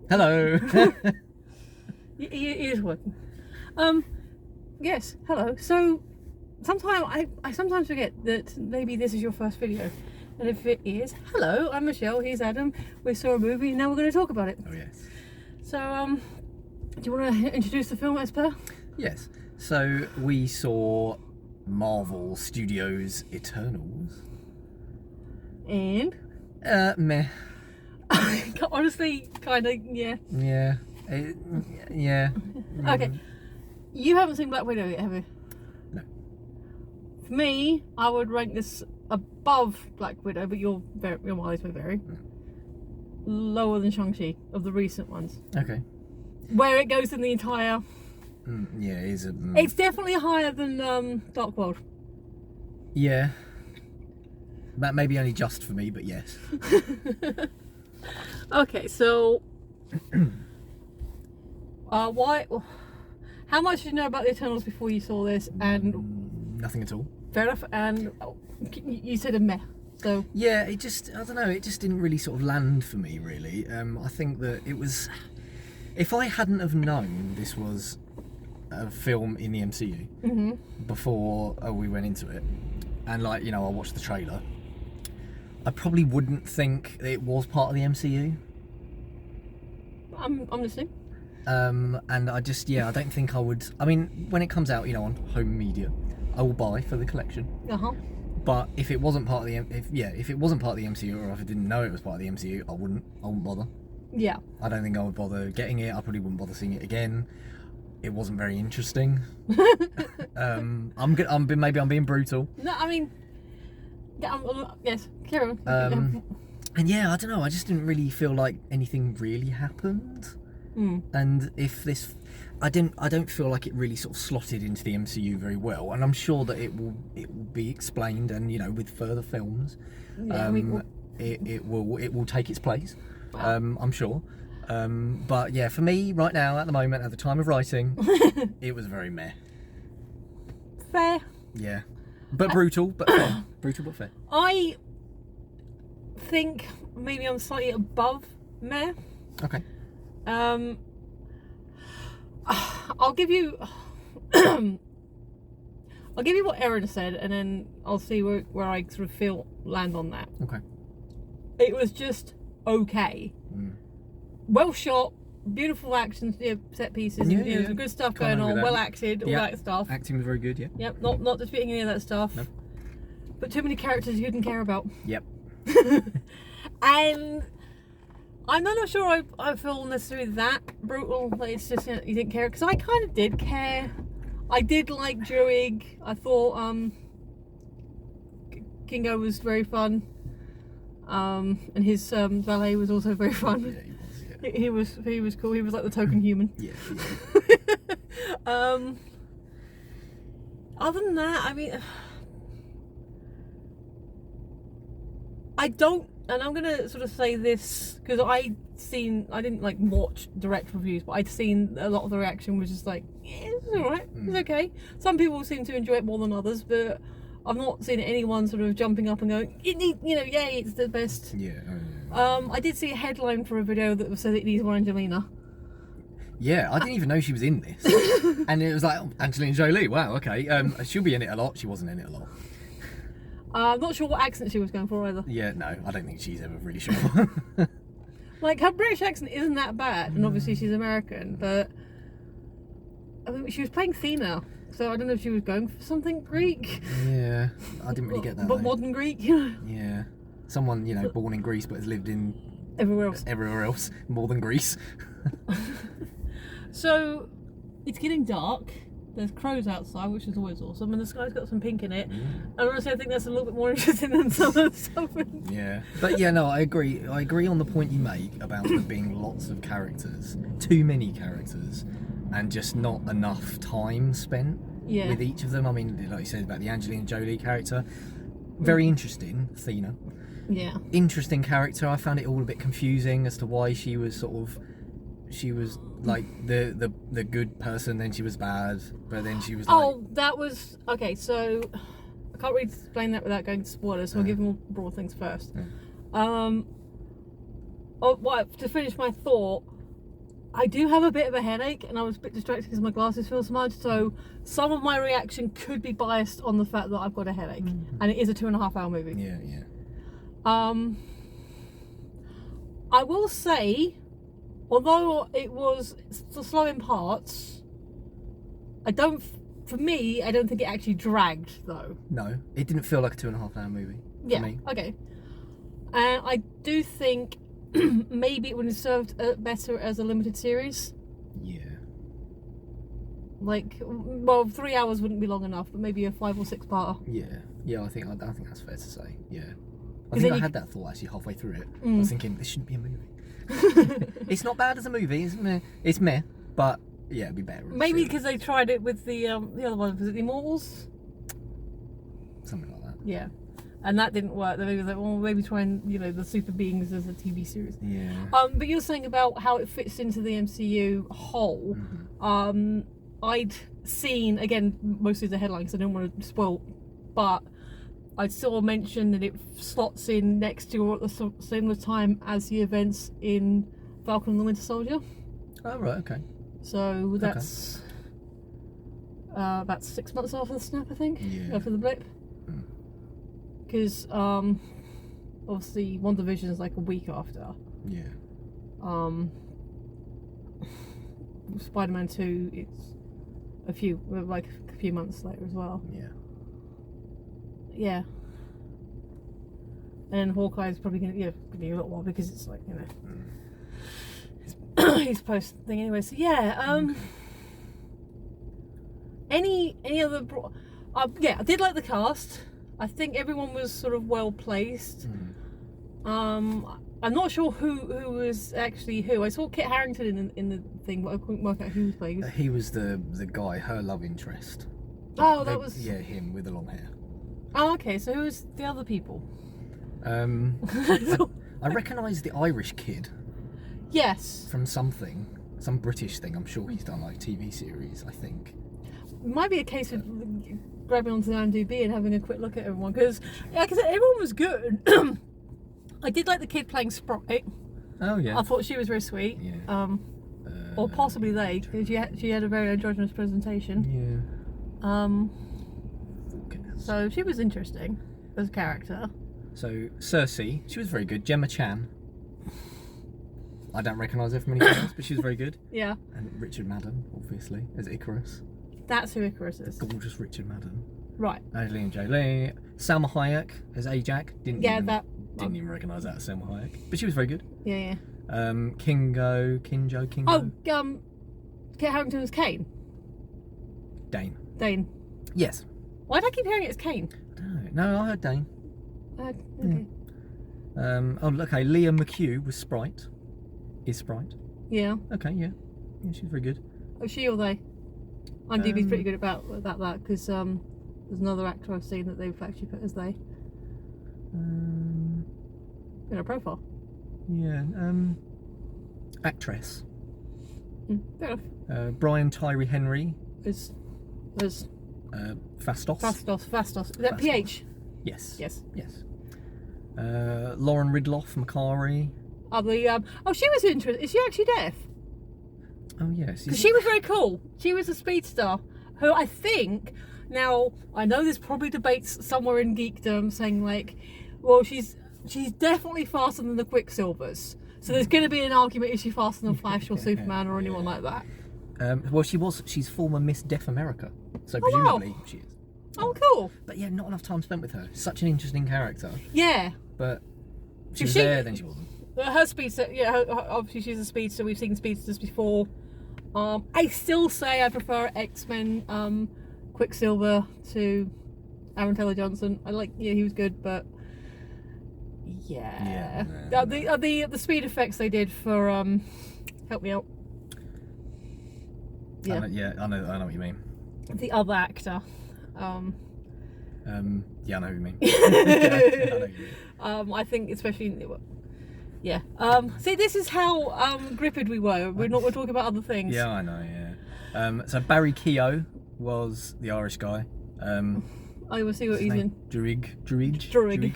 Hello. It is working. Yes, hello. So, I sometimes forget that maybe this is your first video. And if it is, hello, I'm Michelle, he's Adam. We saw a movie and now we're going to talk about it. Oh, yes. So, do you want to introduce the film as per? Yes. So we saw Marvel Studios Eternals. And? Meh. Honestly, kind of, yeah. Yeah. Yeah. Okay. You haven't seen Black Widow yet, have you? No. For me, I would rank this above Black Widow, but your mileage may vary. Lower than Shang-Chi of the recent ones. Okay. Where it goes in the entire... Yeah, it is a... It's definitely higher than Dark World. Yeah. That may be only just for me, but yes. Okay, so... why... How much did you know about the Eternals before you saw this? And Nothing at all. fair enough. And you said a meh. So Yeah, it just, I don't know, it just didn't really sort of land for me, really. I think that it was... If I hadn't have known this was a film in the MCU before we went into it, and like, you know, I watched the trailer, I probably wouldn't think it was part of the MCU. I'm listening. And I just, yeah, I don't think I would... I mean, when it comes out, you know, on home media, I will buy for the collection. But if it wasn't part of the... if it wasn't part of the MCU, or if I didn't know it was part of the MCU, I wouldn't bother. Yeah. I don't think I would bother getting it. I probably wouldn't bother seeing it again. It wasn't very interesting. Maybe I'm being brutal. No, I mean... yes, carry on. And yeah, I don't know. I just didn't really feel like anything really happened. And if this, I don't feel like it really sort of slotted into the MCU very well. And I'm sure that it will be explained, and you know, with further films, Yeah, it will take its place. Wow. I'm sure. But yeah, for me right now, at the moment, at the time of writing, it was very meh. Fair. Yeah, but brutal, but fair. Brutal, but fair. I think maybe I'm slightly above meh. Okay. I'll give you I'll give you what Erin said, and then I'll see where I sort of land on that. Okay. It was just okay. Well shot, beautiful action, set pieces, Yeah. good stuff Can't going argue on, with well that. acted, all Yeah. that stuff. Acting was very good. Yeah. Yep, not disputing any of that stuff. No. But too many characters you didn't care about. Yep. And I'm not sure I feel necessarily that brutal. Like, it's just, you didn't care, because I kind of did care. I did like Druig. I thought Kingo was very fun. And his valet was also very fun. Yeah, he He was cool. He was like the token human. Yeah. Other than that, I mean, I don't, and I'm gonna sort of say this because I didn't like watch direct reviews, but I'd seen a lot of the reaction was just like, yeah, it's alright, it's okay. Some people seem to enjoy it more than others, but I've not seen anyone sort of jumping up and going, yay, it's the best. Yeah. I did see a headline for a video that said it needs more Angelina. Yeah, I didn't even know she was in this, and it was like, oh, Angelina Jolie. Wow, okay. She'll be in it a lot. She wasn't in it a lot. I'm not sure what accent she was going for either. Yeah, no, I don't think she's ever really sure. Like, her British accent isn't that bad, and obviously she's American, but I mean, she was playing Thena, so I don't know if she was going for something Greek. Yeah, I didn't really get that. But though. modern Greek, you know. Yeah, someone, you know, born in Greece but has lived in Everywhere else. more than Greece. So, it's getting dark. There's crows outside, which is always awesome, and the sky's got some pink in it. And honestly, I think that's a little bit more interesting than some of the stuff. Yeah, but yeah, no, I agree. I agree on the point you make about there being lots of characters, too many characters, and just not enough time spent with each of them. I mean, like you said about the Angelina Jolie character, very interesting, Thena. Yeah. Interesting character. I found it all a bit confusing as to why she was like the good person, then she was bad, but then she was like... Oh, that was... Okay, so... I can't really explain that without going to spoilers, so I'll give more broad things first. To finish my thought, I do have a bit of a headache, and I was a bit distracted because my glasses feel smudged, so some of my reaction could be biased on the fact that I've got a headache, and it is a 2.5 hour movie. Yeah, yeah. I will say, although it was slow in parts, for me, I don't think it actually dragged, though. No, it didn't feel like a 2.5 hour movie. Yeah, for me. okay. And I do think maybe it would have served better as a limited series. Yeah. Like, well, 3 hours wouldn't be long enough, but maybe a 5 or 6 parter. Yeah, I think that's fair to say. Yeah, I 'Cause think then I you had that thought actually halfway through it. I was thinking this shouldn't be a movie. It's not bad as a movie, isn't it? It's meh, but yeah, it'd be better. Maybe because they tried it with the other one, was it The Immortals? Something like that. Yeah, and that didn't work. They were like, well, maybe try and the super beings as a TV series. Yeah. But you're saying about how it fits into the MCU whole. I'd seen, again, mostly the headlines, I don't want to spoil, but I saw mention that it slots in next to or at the similar time as the events in Falcon and the Winter Soldier. Oh right, okay. So that's about 6 months after the snap, I think. Yeah. After the blip. Because obviously WandaVision is like a week after. Yeah. Spider-Man 2, it's a few months later as well. Yeah. Yeah. And Hawkeye is probably gonna be a little while because it's like his post thing anyway. So yeah. Any other? I did like the cast. I think everyone was sort of well placed. I'm not sure who was actually who. I saw Kit Harington in the thing, but I couldn't work out who was playing. He was the guy, her love interest. Oh, that was him with the long hair. Oh, okay. So who was the other people? I recognise the Irish kid Yes. from some British thing. I'm sure he's done like TV series. I think. It might be a case of grabbing onto the IMDb and having a quick look at everyone because, like I said, everyone was good. I did like the kid playing Sprite. Oh yeah. I thought she was very sweet. Yeah. Or possibly they, because she had a very androgynous presentation. Yeah. So she was interesting as a character. So Cersei, she was very good. Gemma Chan. I don't recognise her from anything else, but she was very good. Yeah. And Richard Madden, obviously, as Icarus. That's who Icarus is. Gorgeous Richard Madden. Right. Angelina Jolie. Salma Hayek as Ajak. Didn't even recognise that as Salma Hayek, but she was very good. Yeah. Kingo. Oh, Kit Harington was Kane. Dane. Yes. Why do I keep hearing it's Kane? I don't know. No, I heard Dane. Okay. Okay. Leah McHugh was Sprite. Is Sprite. Yeah. Okay. Yeah. Yeah, she's very good. Oh, she or they? IMDb's pretty good about that because there's another actor I've seen that they've actually put as they. In a profile. Yeah. Actress. Fair enough. Brian Tyree Henry. There's Fastos. Fastos. Is that PH? Yes. Yes. Lauren Ridloff Macari. She was interesting. Is she actually deaf? Oh yes. Because she was very cool. She was a speedster who I think. Now I know there's probably debates somewhere in geekdom saying like, well, she's definitely faster than the Quicksilvers. So there's going to be an argument: is she faster than Flash or Superman or anyone like that? Well, she's former Miss Deaf America, so presumably she is. Oh, cool. But yeah, not enough time spent with her. Such an interesting character. Yeah. But she was there, then she wasn't. Her speedster, obviously she's a speedster. We've seen speedsters before. I still say I prefer X-Men Quicksilver to Aaron Taylor Johnson. He was good, but the speed effects they did for help me out. Yeah, I know what you mean. The other actor. I know who you mean. I think especially. Yeah. See, this is how gripped we were. We're talking about other things. Yeah, I know. Yeah. So Barry Keogh was the Irish guy. I will see what he's in. Druig.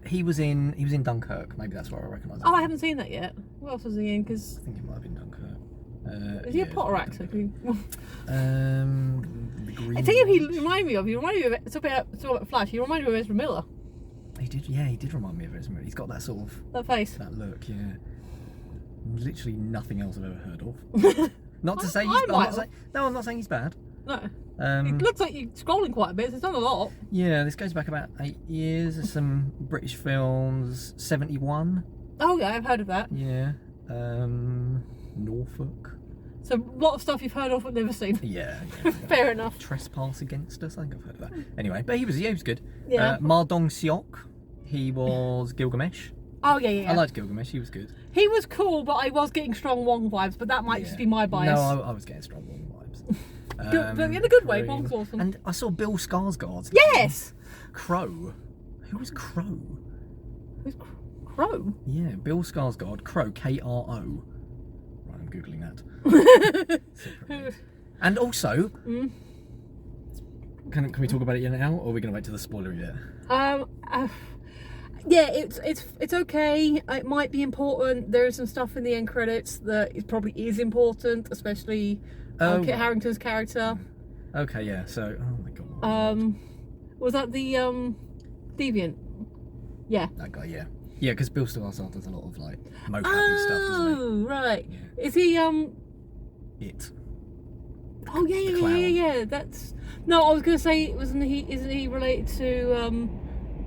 He was in Dunkirk. Maybe that's where I recognise him. Oh, I haven't seen that yet. What else was he in? Because I think it might have been Dunkirk. Is he a Potter actor? The Green I tell you, he Witch. reminded me of. Talking about Flash. He reminded me of Ezra Miller. He did, yeah, he did remind me of Ezra Miller. He's got that sort of That face. that look, yeah. Literally nothing else I've ever heard of. Not to say I he's might have. I'm not saying he's bad. No. It looks like you're scrolling quite a bit. So it's done a lot. Yeah, this goes back about 8 years. There's some British films. 71. Oh yeah, I've heard of that. Yeah. Norfolk. So a lot of stuff you've heard of but never seen. Yeah. Fair enough. Trespass Against Us. I think I've heard of that. Anyway, but he was good. Yeah. Ma Dong-seok. He was Gilgamesh. Oh yeah. I liked Gilgamesh. He was good. He was cool, but I was getting strong Wong vibes. But that might just be my bias. No, I was getting strong Wong vibes. Good, but in a good way. Wong's awesome. And I saw Bill Skarsgård. Yes. Crow. Who was Crow? Who's Crow? Yeah, Bill Skarsgård. Crow. Kro. Right, I'm googling that. And also, can we talk about it now, or are we going to wait till the spoiler yet? Yeah, it's okay. It might be important. There is some stuff in the end credits that it probably is important, especially Kit Harington's character. Okay, yeah. So, oh my god. Was that the Deviant? Yeah. That guy, yeah. Yeah, because Bill Skarsgård does a lot of like mocap stuff, doesn't Oh, right. Yeah. Is he It. Oh yeah. That's no. I was gonna say, isn't he related to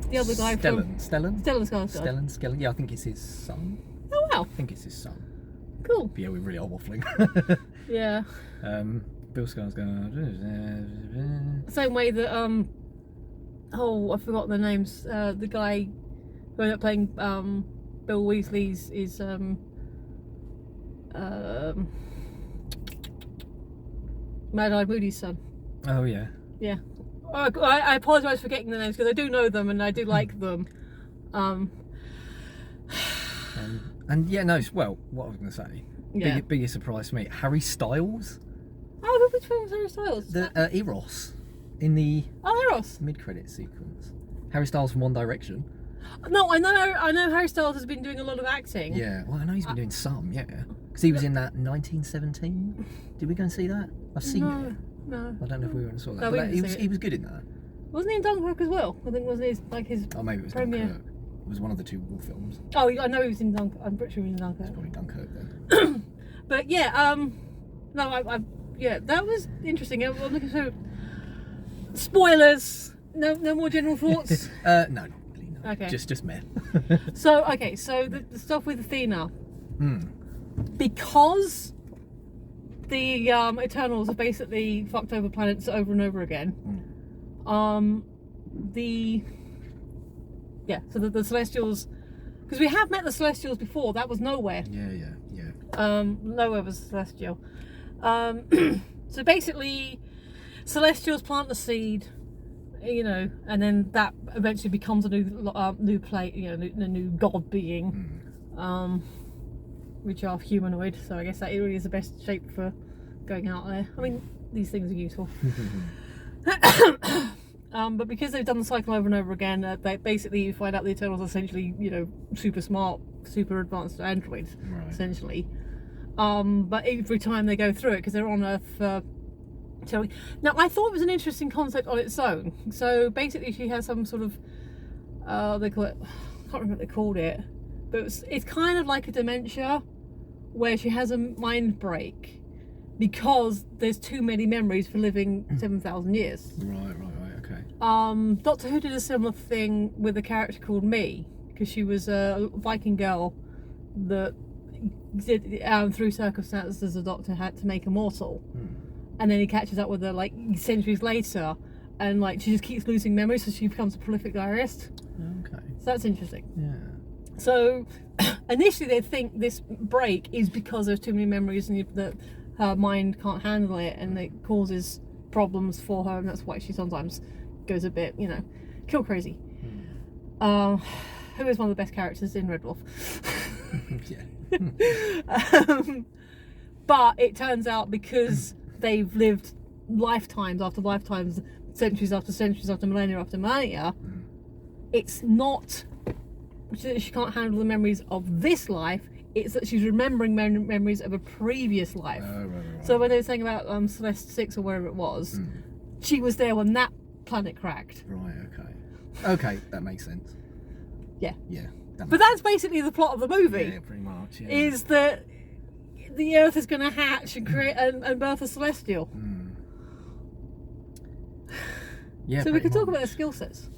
the other guy Stellan. Stellan Skarsgård? Stellan. Yeah, I think it's his son. Oh wow. I think it's his son. Cool. But yeah, we really are waffling. Yeah. Bill Skarsgård. Same way that oh, I've forgotten the names. The guy who ended up playing Bill Weasley's is Mad-Eye Moody's son. Oh yeah. Yeah. I apologise for getting the names because I do know them and I do like them. And yeah, no. Well, what I was going to say. Yeah. Biggest surprise for me, Harry Styles. Oh, which film was Harry Styles? The Eros in the Eros. mid-credit sequence. Harry Styles from One Direction. No, I know Harry Styles has been doing a lot of acting. Yeah, well, I know he's been doing some, yeah. Because he was in that 1917. Did we go and see that? I've seen it. No. I don't know if we went and saw that. No, but we didn't see he was good in that. Wasn't he in Dunkirk as well? I think wasn't his Oh, maybe it was premiere. Dunkirk. It was one of the two war films. Oh, I know he was in Dunkirk. I'm pretty sure he was in Dunkirk. It's probably Dunkirk then. But yeah, no, yeah, that was interesting. I'm looking for spoilers. No more general thoughts. No, not really, no. Okay. Just meh. So the stuff with Athena, because the Eternals have basically fucked over planets over and over again. The Celestials, because we have met the Celestials before. That was Nowhere. Yeah. Nowhere was Celestial. So basically, Celestials plant the seed, and then that eventually becomes a new plate, a new god being, which are humanoid. So I guess that really is the best shape for going out there. I mean, these things are useful. But because they've done the cycle over and over again, they basically you find out the Eternals are essentially, super smart, super advanced androids, essentially. But every time they go through it, because they're on Earth. Now, I thought it was an interesting concept on its own. So basically, she has some sort of, they call it, I can't remember what they called it, but it's kind of like a dementia, where she has a mind break because there's too many memories for living 7,000 years. Right, okay. Doctor Who did a similar thing with a character called Me, because she was a Viking girl that did, through circumstances the Doctor had to make immortal. And then he catches up with her like centuries later, and like she just keeps losing memories, so she becomes a prolific diarist. Okay. So that's interesting. Yeah. So initially they think this break is because there's too many memories and that her mind can't handle it, and it causes problems for her, and that's why she sometimes goes a bit, kill crazy. Who is one of the best characters in Red Dwarf. Yeah. But it turns out because they've lived lifetimes after lifetimes, centuries after centuries after millennia, it's not she can't handle the memories of this life. It's that she's remembering memories of a previous life. Right. So when they were saying about Celeste 6 or wherever it was, she was there when that planet cracked. Right. Okay, that makes sense. Yeah. Yeah. But that's basically the plot of the movie. Yeah, pretty much. Yeah. Is that the Earth is going to hatch and create and birth a Celestial. Yeah. So we could talk much. about their skill sets.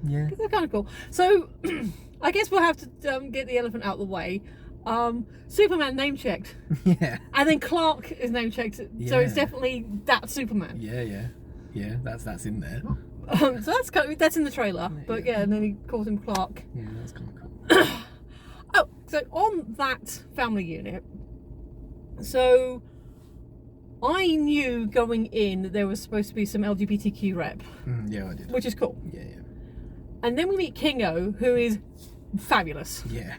Yeah. They're kind of cool. So I guess we'll have to get the elephant out of the way. Superman name checked. Yeah. And then Clark is name checked. So it's definitely that Superman. Yeah. That's in there. So that's in the trailer. But yeah, and then he calls him Clark. Yeah, that's kind of cool. Oh, so on that family unit, so I knew going in that there was supposed to be some LGBTQ rep. Yeah, I did. Which is cool. Yeah. And then we meet Kingo, who is fabulous. Yeah.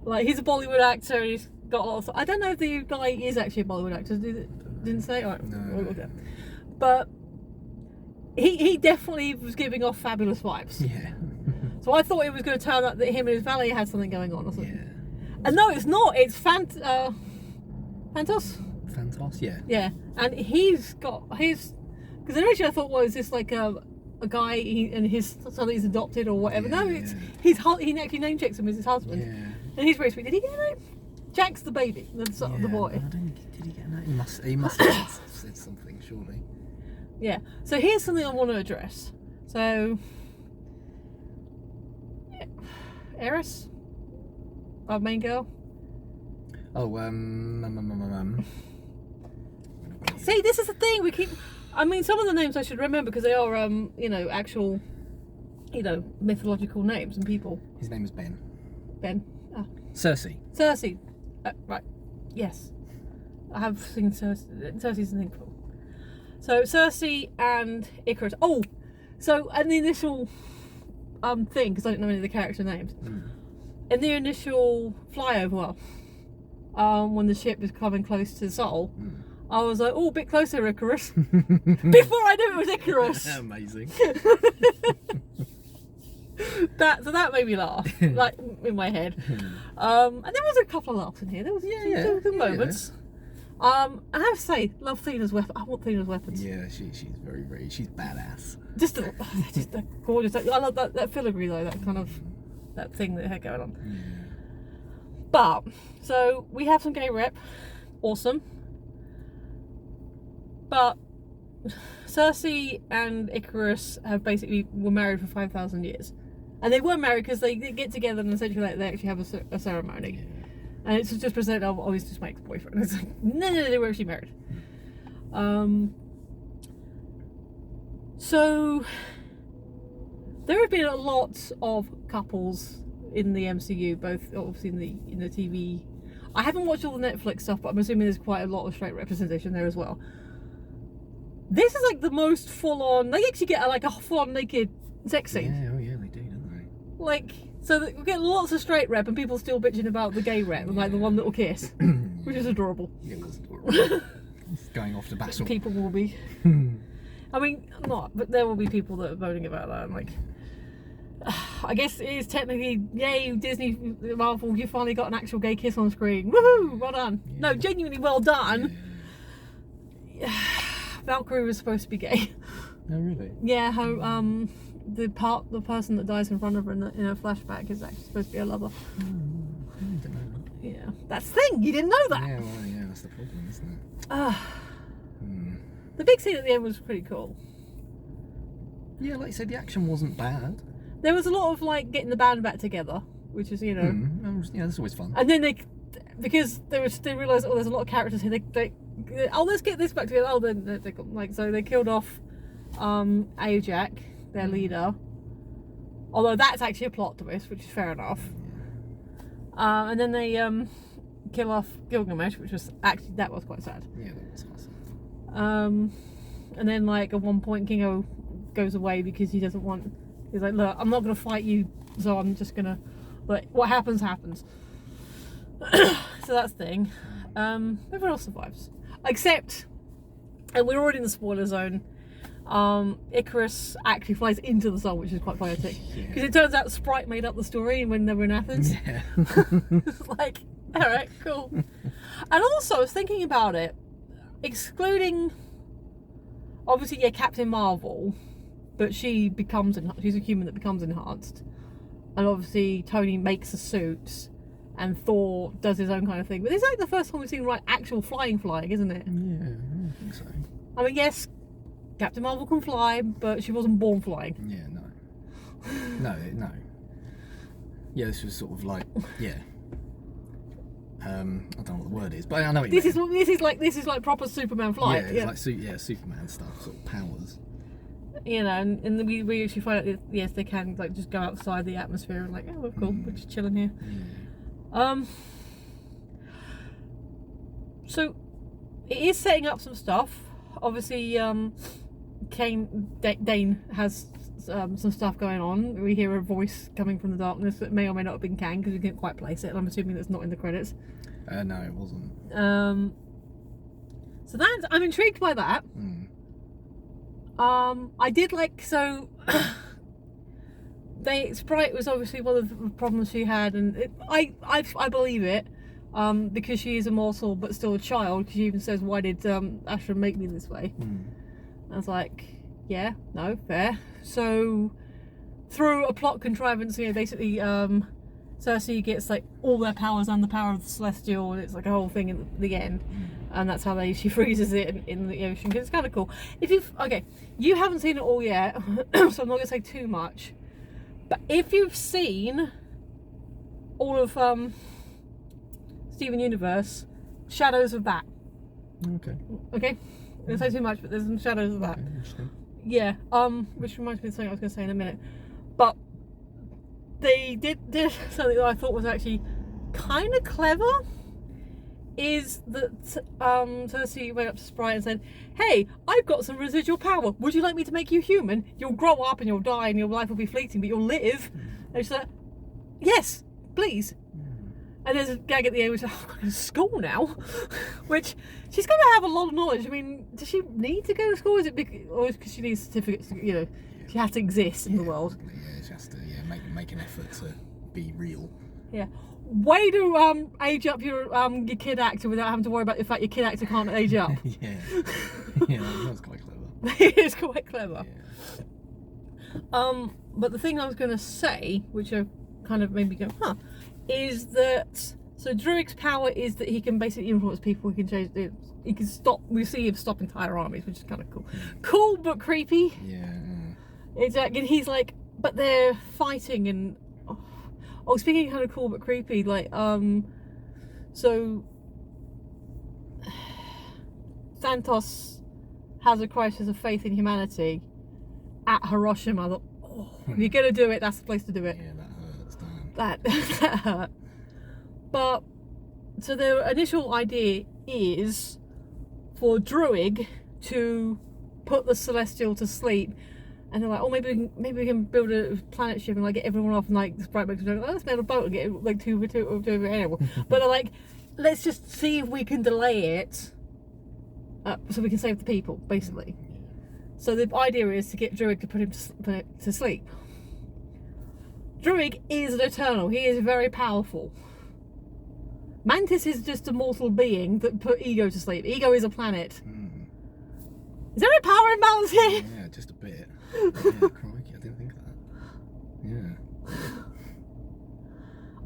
Like, he's a Bollywood actor, he's got a lot of... I don't know if the guy is actually a Bollywood actor, didn't say? All right. No. But he definitely was giving off fabulous vibes. Yeah. So I thought it was going to turn out that him and his valet had something going on or something. Yeah. And no, it's not. It's Phantos. Phantos, yeah. Yeah, and he's got his... Because originally I thought, well, is this like a guy and his son is adopted or whatever? No, it's he actually name checks him as his husband. Yeah. And he's very sweet. Did he get a name? Jack's the baby, the boy. I don't, did he get a name? He must have said something, surely. Yeah. So here's something I want to address. So, Eris, our main girl. Oh, See, this is the thing. We keep. I mean, some of the names I should remember because they are, actual, mythological names and people. His name is Ben. Ben. Cersei. Cersei. Right. Yes. I have seen Cersei. Cersei's an incredible. So Cersei and Icarus. Oh, so and the initial thing, because I don't know any of the character names. In the initial flyover, when the ship is coming close to Sol, I was like, oh, a bit closer, Icarus. Before I knew it was Icarus. Amazing. That made me laugh, like in my head. And there was a couple of laughs in here. There was some good moments. I have to say, love Thena's weapon. I want Thena's weapons. Yeah, she's very she's badass. Just gorgeous. I love that filigree though. That kind of that thing that they had going on. Yeah. But so we have some gay rep. Awesome. But Cersei and Icarus were married for 5,000 years. And they were married because they get together and essentially they actually have a ceremony. Yeah. And it's just presented, oh, he's just my ex-boyfriend. It's like, no, they were actually married. So there have been a lot of couples in the MCU, both obviously in the TV. I haven't watched all the Netflix stuff, but I'm assuming there's quite a lot of straight representation there as well. This is like the most full-on. They actually get a full-on naked sex scene. Yeah, oh yeah, they do, don't they? Like, so we get lots of straight rep and people still bitching about the gay rep and like the one little kiss, which is adorable. Yeah, it was adorable. Going off to battle. People will be. I mean, not, but there will be people that are moaning about that. And like, I guess it is technically, yay, Disney, Marvel, you finally got an actual gay kiss on screen. Woohoo! Well done. Yeah. No, genuinely well done. Yeah. Valkyrie was supposed to be gay. Oh really? Yeah, how the person that dies in front of her in a flashback is actually supposed to be a lover. I didn't know that. Yeah, that's the thing. You didn't know that. Yeah, well, yeah, that's the problem, isn't it? The big scene at the end was pretty cool. Yeah, like you said, the action wasn't bad. There was a lot of like getting the band back together, which is yeah, that's always fun. And then because they realised, oh, there's a lot of characters here. Let's get this back together. Oh, then so they killed off Ajak, their leader. Although that's actually a plot twist, which is fair enough. And then they kill off Gilgamesh, which was that was quite sad. Yeah, that was awesome. And then like at one point Kingo goes away because he doesn't want. He's like, look, I'm not going to fight you, so I'm just gonna. But what happens. So that's the thing. Everyone else survives, except, and we're already in the spoiler zone. Icarus actually flies into the sun, which is quite poetic. Yeah. Because it turns out Sprite made up the story when they were in Athens. Yeah. It's like, alright, cool. And also, I was thinking about it, excluding, obviously, yeah, Captain Marvel, but she's a human that becomes enhanced. And obviously, Tony makes a suit, and Thor does his own kind of thing. But this is like the first time we've seen actual flying, isn't it? Yeah, I think so. I mean, yes, Captain Marvel can fly, but she wasn't born flying. Yeah, no. Yeah, this was sort of like, yeah. I don't know what the word is, but I know what you mean. This is like proper Superman flight. Yeah, it's like Superman stuff, sort of powers. You know, and we actually find out that, yes, they can like just go outside the atmosphere and like, oh, we're cool, we're just chilling here. Yeah. So it is setting up some stuff. Obviously, Dane has some stuff going on. We hear a voice coming from the darkness that may or may not have been Kang, because we couldn't quite place it, and I'm assuming that's not in the credits. No, it wasn't. So I'm intrigued by that. I did like, so Sprite was obviously one of the problems she had, and I believe it, because she is immortal but still a child, because she even says, why did Asher make me this way? I was like, yeah, no, fair. So through a plot contrivance, you know, basically Cersei gets like all their powers and the power of the Celestial, and it's like a whole thing in the end. And that's how she freezes it in the ocean, because it's kind of cool. You haven't seen it all yet, so I'm not going to say too much. But if you've seen all of Steven Universe, shadows of that. Okay. Okay? I'm going to say too much, but there's some shadows of that. Okay, interesting. Yeah, which reminds me of something I was going to say in a minute. But they did something that I thought was actually kind of clever. Is that Cersei went up to Sprite and said, hey, I've got some residual power. Would you like me to make you human? You'll grow up and you'll die and your life will be fleeting, but you'll live. And she's like, yes, please. And there's a gag at the end which is, oh, I'm going to school now. Which, she's going to have a lot of knowledge. I mean, does she need to go to school? Is it because she needs certificates? You know, she has to exist in the world. Yeah, she has to make an effort to be real. Yeah. Way to age up your kid actor without having to worry about the fact your kid actor can't age up. Yeah, that's quite clever. It is quite clever. Yeah. But the thing I was going to say, which kind of made me go, is that so Druig's power is that he can basically influence people. He can change it. He can stop. We see him stop entire armies, which is kind of cool. Cool but creepy. Yeah. Exactly. And he's like, but they're fighting and. Oh, speaking of kind of cool but creepy, like, so Santos has a crisis of faith in humanity at Hiroshima. I thought, if you're gonna do it, that's the place to do it. Yeah, that hurts, damn. That hurt. But, so their initial idea is for Druig to put the Celestial to sleep. And they're like, oh, maybe we can build a planet ship and like get everyone off, and like Sprite makes them go, let's build a boat and get like two animal. But they're like, let's just see if we can delay it, so we can save the people, basically. So the idea is to get Druig to put it to sleep. Druig is an Eternal. He is very powerful. Mantis is just a mortal being that put Ego to sleep. Ego is a planet. Is there a power imbalance here? Yeah, just a bit. Yeah, crikey, I didn't think of that. Yeah.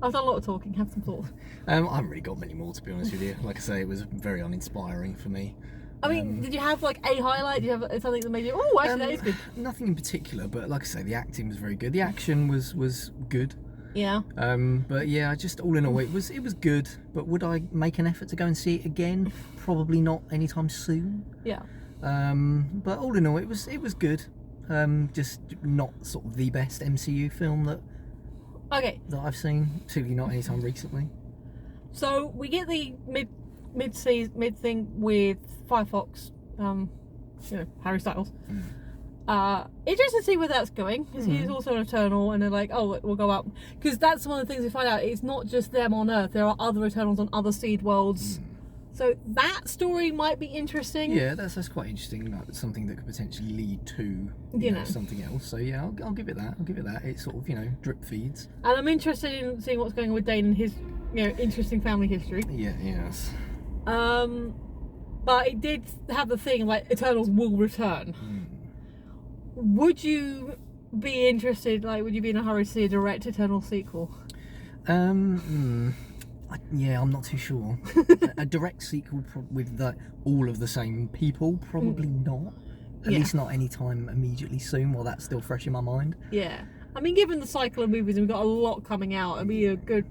I've done a lot of talking, have some thoughts. I haven't really got many more, to be honest with you. Like I say, it was very uninspiring for me. I mean, did you have like a highlight? Did you have something that made you, oh, actually that is good? Nothing in particular, but like I say, the acting was very good. The action was good. Yeah. But yeah, just all in all, it was good. But would I make an effort to go and see it again? Probably not anytime soon. Yeah. But all in all, it was good. Just not sort of the best MCU film that I've seen, particularly not anytime recently. So we get the mid thing with Firefox, Harry Styles. Interesting to see where that's going, because he's also an Eternal, and they're like, oh, we'll go out, because that's one of the things we find out. It's not just them on Earth. There are other Eternals on other seed worlds So that story might be interesting. Yeah, that's quite interesting. Like something that could potentially lead to you know, something else. So yeah, I'll give it that. I'll give it that. It sort of, you know, drip feeds. And I'm interested in seeing what's going on with Dane and his, you know, interesting family history. Yeah. Yes. But it did have the thing like Eternals will return. Would you be interested? Like, would you be in a hurry to see a direct Eternal sequel? Yeah, I'm not too sure. A direct sequel with all of the same people, probably not. At least not anytime immediately soon, while that's still fresh in my mind. Yeah. I mean, given the cycle of movies, and we've got a lot coming out, it'd be a good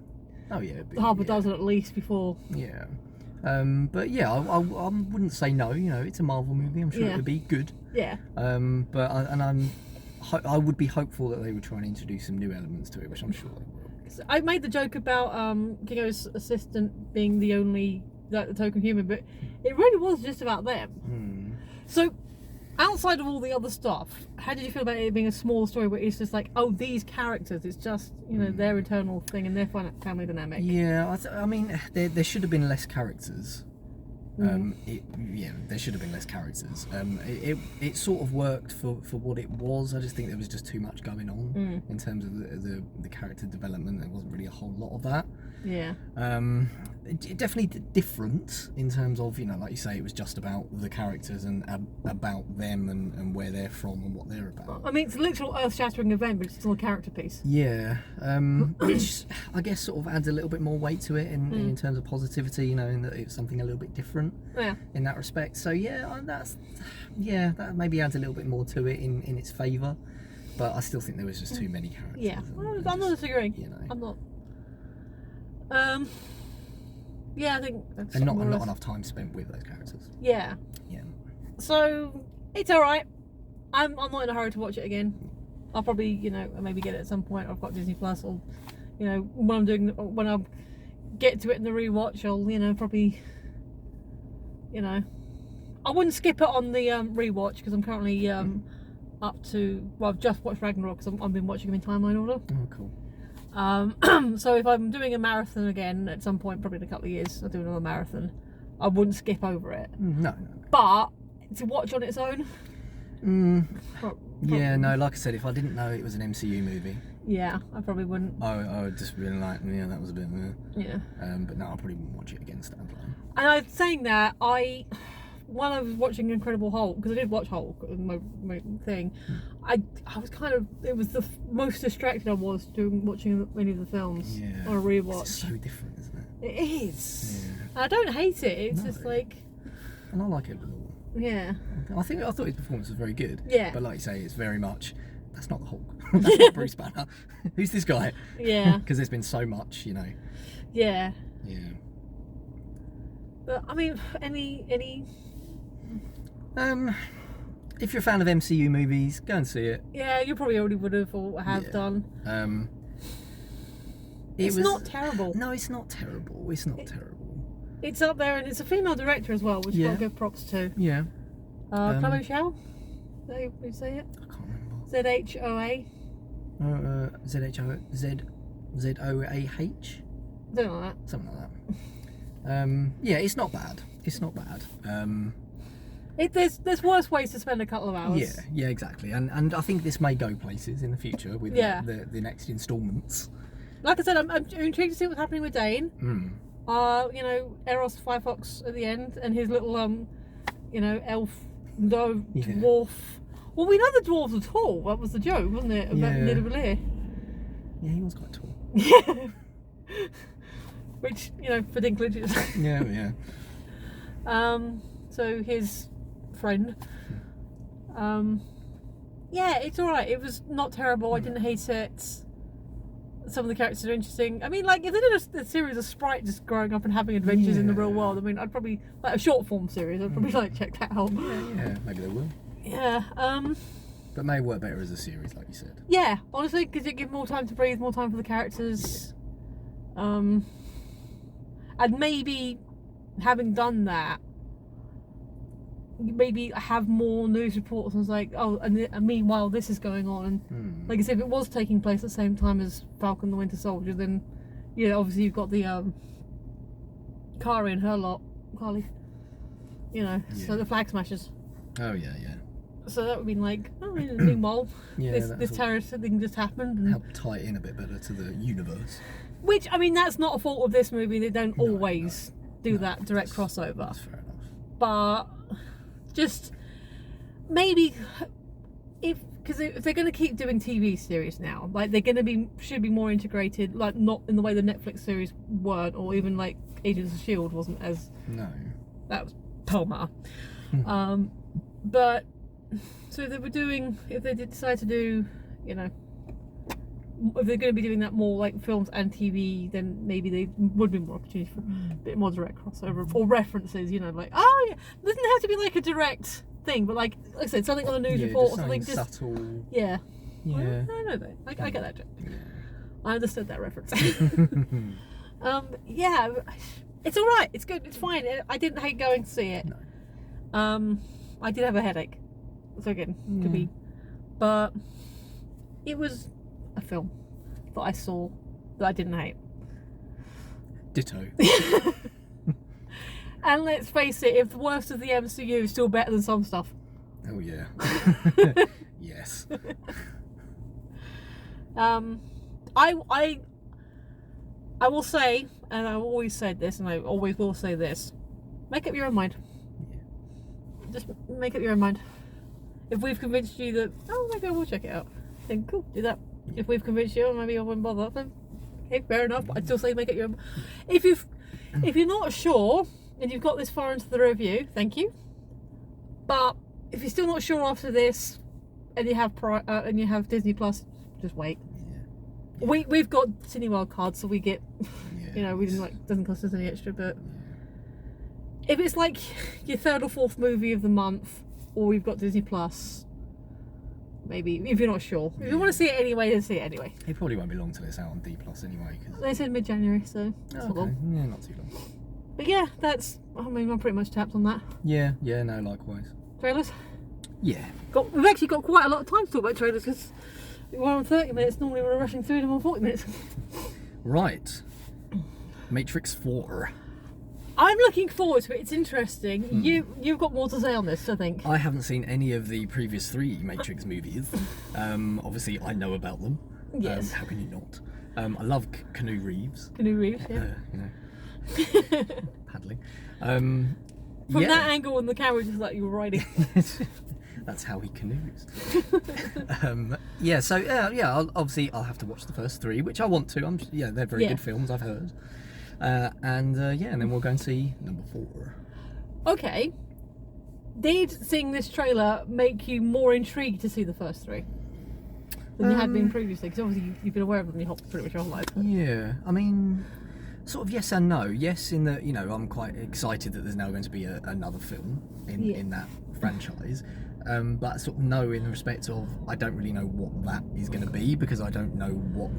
half a dozen at least before. Yeah. But yeah, I wouldn't say no. You know, it's a Marvel movie. I'm sure it would be good. Yeah. But I would be hopeful that they would try and introduce some new elements to it, which I'm sure they will. I made the joke about Kingo's assistant being the only the token human, but it really was just about them. So, outside of all the other stuff, how did you feel about it being a small story where it's just like, oh, these characters, it's just, you know, their internal thing and their family dynamic? Yeah, I mean, there should have been less characters. There should have been less characters. It sort of worked for what it was. I just think there was just too much going on in terms of the character development. There wasn't really a whole lot of that. Yeah. It definitely different in terms of, you know, like you say, it was just about the characters and about them and where they're from and what they're about. I mean, it's a literal earth-shattering event, but it's still a character piece. Yeah, which I guess sort of adds a little bit more weight to it in terms of positivity, you know, in that it's something a little bit different in that respect. So yeah, that maybe adds a little bit more to it in its favour. But I still think there was just too many characters. Yeah, I'm not disagreeing. You know. I'm not. Yeah, I think that's and not enough time spent with those characters. Yeah. Yeah. So it's all right. I'm not in a hurry to watch it again. I'll probably, you know, maybe get it at some point. I've got Disney Plus, or, you know, when I get to it in the rewatch, I'll, you know, probably, you know, I wouldn't skip it on the rewatch because I'm currently up to. Well, I've just watched Ragnarok because I've been watching them in timeline order. Oh, cool. So if I'm doing a marathon again at some point, probably in a couple of years, I'll do another marathon. I wouldn't skip over it. No. But to watch on its own. Yeah, no. Like I said, if I didn't know it was an MCU movie, yeah, I probably wouldn't. I would just be like, yeah, that was a bit. Yeah. But no, I probably wouldn't watch it again standalone. And I'm saying that when I was watching Incredible Hulk, because I did watch Hulk, my thing, I was kind of, it was the most distracted I was doing watching any of the films on a rewatch. It's so different, isn't it? It is. Yeah. And I don't hate it. It's just like. And I like it a little. Yeah. I thought his performance was very good. Yeah. But like you say, it's very much. That's not the Hulk. That's not Bruce Banner. Who's this guy? Yeah. Because there's been so much, you know. Yeah. Yeah. But I mean, any. If you're a fan of MCU movies, go and see it. Yeah, you probably already would have or have done. It's not terrible. No, it's not terrible. It's not terrible. It's up there, and it's a female director as well, which I'll give props to. Yeah. Chloe Zhao? Is that how you say it? I can't remember. ZHOA? ZOAH? Something like that. Something like that. Yeah, it's not bad. It's not bad. There's worse ways to spend a couple of hours. Yeah, exactly. And I think this may go places in the future with the next instalments. Like I said, I'm intrigued to see what's happening with Dane. You know, Eros Firefox at the end, and his little you know, elf, no, dwarf. Well, we know the dwarves are tall. That was the joke, wasn't it? About Nidavellir. Yeah, he was quite tall. Yeah. Which, you know, for Dinklage. Yeah. So his friend. Yeah, it's alright. It was not terrible. I didn't hate it. Some of the characters are interesting. I mean, like, if they did a series of Sprite just growing up and having adventures in the real world, I mean, I'd probably, like a short form series, I'd probably like check that out. Yeah, maybe they will. Yeah, but may work better as a series, like you said. Yeah, honestly, because it gives more time to breathe, more time for the characters. And maybe, having done that, maybe have more news reports and it's like, oh, and meanwhile this is going on, and like I said, if it was taking place at the same time as Falcon the Winter Soldier, then obviously you've got the Kari and her lot Carly. You know, so Yeah. the Flag Smashers. Oh yeah, yeah. So that would be like, oh, meanwhile, Yeah, this that's terrorist thing just happened. And, help tie it in a bit better to the universe. which, I mean, that's not a fault of this movie. They don't No, always do that direct that's- crossover. That's fair enough. But just maybe because if they're going to keep doing TV series now, like they're going to should be more integrated, like not in the way the Netflix series weren't, or even like Agents of Shield wasn't as No. that was Palmer. But so if they did decide to do, you know, if they're going to be doing that more like films and TV, then maybe they would be more opportunity for a bit more direct crossover or references, you know, like, oh yeah, it doesn't have to be like a direct thing, but like I said, something on a news report or something, just subtle. yeah. Yeah. I know that. I get that joke. Yeah. I understood that reference. Yeah, it's all right. It's good. It's fine. I didn't hate going to see it. No. I did have a headache. So again, could be, but it was a film that I saw that I didn't hate. Ditto. And let's face it, if the worst of the MCU is still better than some stuff. Oh yeah. Yes. I will say, and I've always said this, and I always will say this: make up your own mind. Just make up your own mind. If we've convinced you that, oh, maybe I will check it out, then cool, do that. If we've convinced you, maybe I wouldn't bother, then okay, fair enough. But I'd still say make up your own. If you're not sure and you've got this far into the review, thank you. But if you're still not sure after this, and you have Disney Plus, just wait. Yeah. We've got Cineworld cards, so we get, Yeah. you know, we didn't doesn't cost us any extra. But if it's like your third or fourth movie of the month, or we've got Disney Plus, maybe if you're not sure, if you want to see it anyway, then see it anyway. It probably won't be long till it's out on D Plus anyway. They said mid-January, so that's not long. Yeah, not too long. But yeah, I'm pretty much tapped on that. Yeah, no, likewise. Trailers. Yeah. We've actually got quite a lot of time to talk about trailers because we're on 30 minutes. Normally we're rushing through them on 40 minutes. Right. Matrix 4. I'm looking forward to it. It's interesting. You've got more to say on this, I think. I haven't seen any of the previous 3 Matrix movies. Obviously, I know about them. Yes. How can you not? I love Keanu Reeves. Keanu Reeves, yeah. You know, paddling. From that angle on the camera, just like you were riding. That's how he canoes. I'll have to watch the first 3, which I want to. They're very good films, I've heard. And then we'll go and see number 4. Okay. Did seeing this trailer make you more intrigued to see the first 3 than you had been previously? Because obviously you've been aware of them pretty much your whole life. Yeah, I mean, sort of yes and no. Yes, in that, you know, I'm quite excited that there's now going to be another film in that franchise. But sort of no in the respect of I don't really know what that is going to be, because I don't know what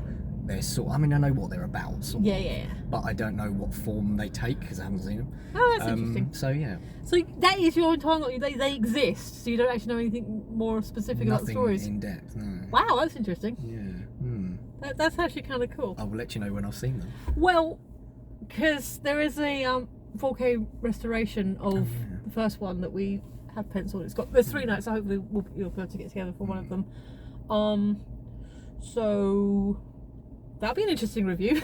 they're I mean, I know what they're about, sort of, but I don't know what form they take because I haven't seen them. Oh, that's interesting. So yeah. So that is your entire knowledge. They exist, so you don't actually know anything more specific about the stories. Nothing in depth, no. Wow, that's interesting. Yeah. That's actually kind of cool. I will let you know when I've seen them. Well, because there is a 4K restoration of the first one that we have penciled. There's 3 nights, so hopefully you'll be able to get together for one of them. So that'll be an interesting review.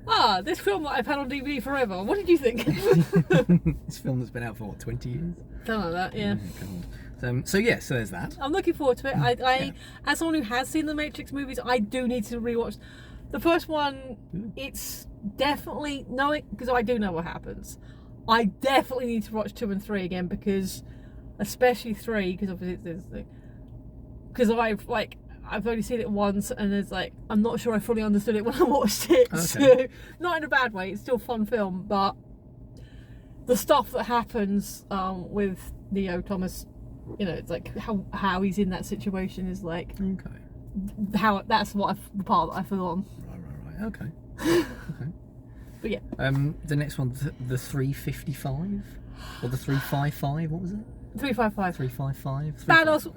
Yeah. This film that I've had on DVD forever. What did you think? This film that's been out for what, 20 years? Something like that, yeah. God. So there's that. I'm looking forward to it. As someone who has seen the Matrix movies, I do need to rewatch the first one. It's definitely knowing, because I do know what happens. I definitely need to watch 2 and 3 again, because especially 3, because obviously because I've only seen it once, and it's like I'm not sure I fully understood it when I watched it. Okay. So not in a bad way. It's still a fun film, but the stuff that happens with Neo Thomas, you know, it's like how he's in that situation is like how that's the part that I feel on. Right. Okay. But yeah. The next one, the 355 or the 355. What was it? 355. 355.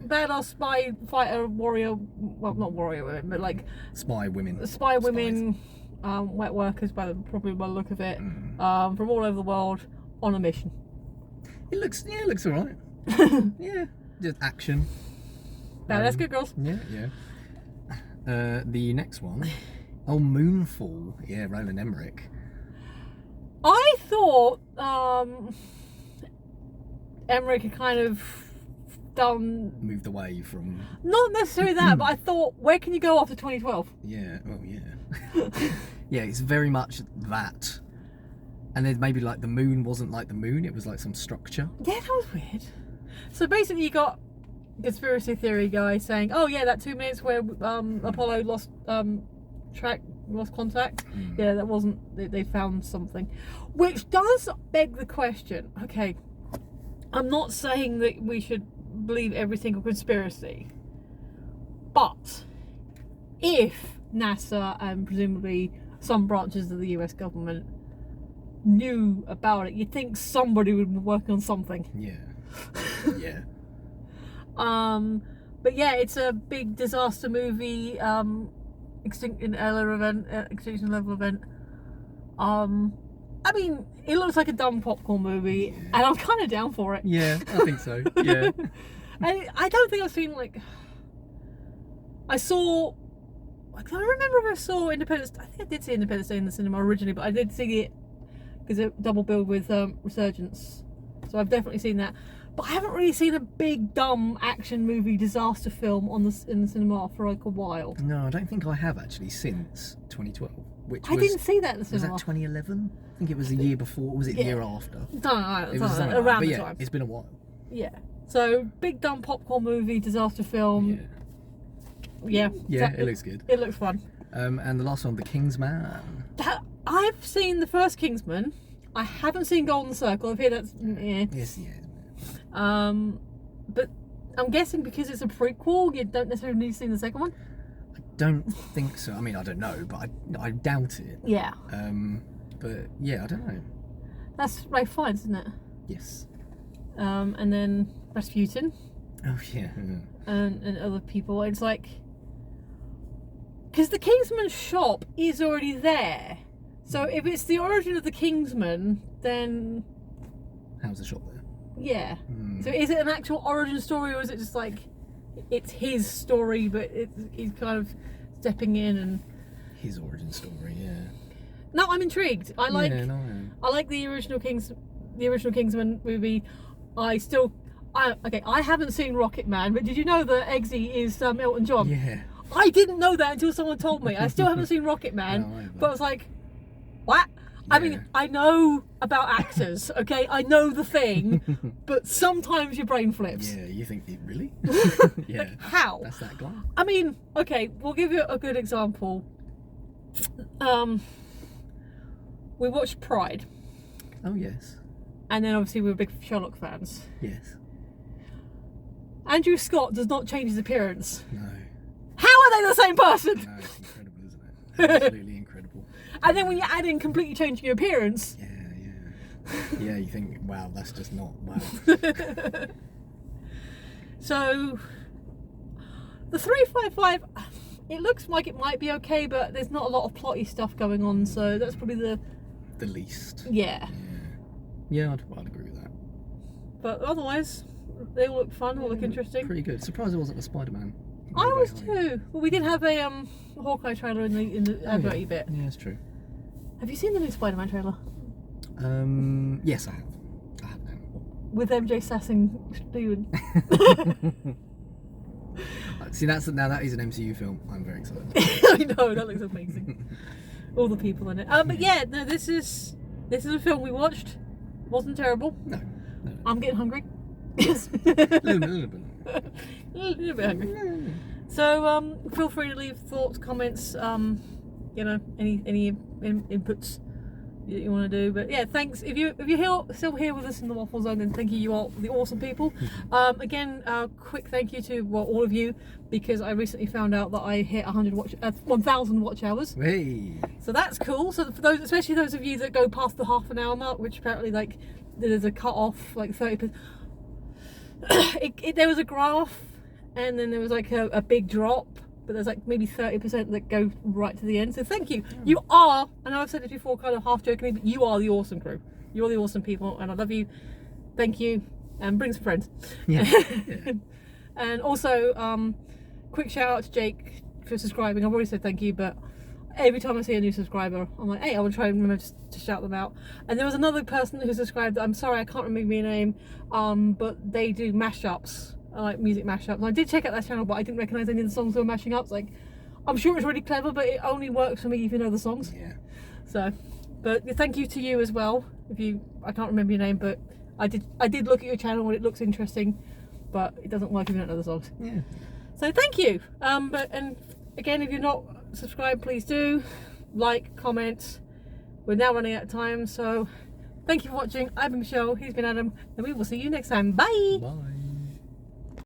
Badass spy fighter warrior. Well, not warrior women, but like spy women. Spy women. wet workers, probably by the look of it, from all over the world on a mission. It looks alright. Yeah, just action. Now that's good, girls. Yeah. The next one, Moonfall. Yeah, Roland Emmerich. I thought Emmerich had kind of moved away from. Not necessarily that, but I thought, where can you go after 2012? Yeah. Oh yeah. Yeah, it's very much that. And then maybe like the moon wasn't like the moon; it was like some structure. Yeah, that was weird. So basically, you got conspiracy theory guy saying, "Oh yeah, that 2 minutes where Apollo lost contact. Yeah, that wasn't. They found something," which does beg the question. Okay, I'm not saying that we should believe every single conspiracy, but if NASA and presumably some branches of the US government knew about it, you'd think somebody would be working on something. Yeah. But yeah, it's a big disaster movie, extinction level event. I mean, it looks like a dumb popcorn movie, and I'm kind of down for it. Yeah, I think so. Yeah. I don't think I've seen I remember if I saw Independence. I think I did see Independence Day in the cinema originally, but I did see it because it double billed with Resurgence, so I've definitely seen that. But I haven't really seen a big dumb action movie disaster film in the cinema for like a while. No, I don't think I have actually since 2012. I didn't see that in the cinema. Was that 2011? I think it was the year before. Or was it the year after? Don't know. It was around but the yeah, time. It's been a while. Yeah. So big dumb popcorn movie disaster film. Yeah. It looks good. It looks fun. And the last one, The King's Man. I've seen the first Kingsman. I haven't seen Golden Circle. I've heard that's Yes, yeah. But I'm guessing because it's a prequel, you don't necessarily need to see the second one. I don't think so. I mean, I don't know, but I doubt it. Yeah. But yeah, I don't know. That's Ray Fiennes, isn't it? Yes. And then Rasputin. Oh yeah. And other people. It's like, because the Kingsman shop is already there. So if it's the origin of the Kingsman, then how's the shop there? Yeah. So is it an actual origin story, or is it just like it's his story, but he's kind of stepping in and his origin story? Yeah. No, I'm intrigued. I like the original Kingsman movie. I haven't seen Rocket Man, but did you know that Eggsy is Elton John? Yeah. I didn't know that until someone told me. I still haven't seen Rocket Man, but I was like, what? I mean, I know about actors, okay? I know the thing, but sometimes your brain flips. Yeah, you think, really? Yeah. Like, how? That's that guy. I mean, okay, we'll give you a good example. We watched Pride. Oh, yes. And then obviously we were big Sherlock fans. Yes. Andrew Scott does not change his appearance. No. How are they the same person? No, it's incredible, isn't it? Absolutely incredible. And then when you add in completely changing your appearance. Yeah, you think, wow, that's just not wow. So, the 355, it looks like it might be okay, but there's not a lot of plotty stuff going on, so that's probably the least. Yeah. Yeah, I'd agree with that. But otherwise, they all look fun, all look interesting. Pretty good. Surprised it wasn't a Spider-Man. I was too. Well, we did have a Hawkeye trailer in the advert bit. Yeah, that's true. Have you seen the new Spider-Man trailer? Yes, I have. I have now. With MJ sassing Steven. See, that is an MCU film. I'm very excited. I know, that looks amazing. All the people in it. But yeah, no, this is a film we watched. Wasn't terrible. No. I'm getting hungry. a little bit. A little bit hungry. So feel free to leave thoughts, comments, any inputs you want to do. But yeah, thanks. If you're still here with us in the Waffle Zone, then thank you. You are the awesome people. Again, quick thank you to all of you, because I recently found out that I hit 1,000 watch hours. Hey. So that's cool. So for those, especially those of you that go past the half an hour mark, which apparently there's a cut off 30%. There was a graph, and then there was a big drop, but there's like maybe 30% that go right to the end. So thank you. You are, and I've said this before, kind of half jokingly, but you are the awesome crew. You're the awesome people, and I love you. Thank you, and bring some friends. Yeah. And also, quick shout out to Jake for subscribing. I've already said thank you, but every time I see a new subscriber, I'm like, hey, I will try and remember to shout them out. And there was another person who subscribed. I'm sorry, I can't remember your name, but they do mashups. I like music mashups. And I did check out that channel, but I didn't recognise any of the songs they were mashing up. Like, I'm sure it's really clever, but it only works for me if you know the songs. Yeah. So, but thank you to you as well. I can't remember your name, but I did look at your channel and it looks interesting, but it doesn't work if you don't know the songs. Yeah. So thank you. And again, if you're not subscribed, please do like, comment. We're now running out of time, so thank you for watching. I've been Michelle, he's been Adam, and we will see you next time. Bye. Bye.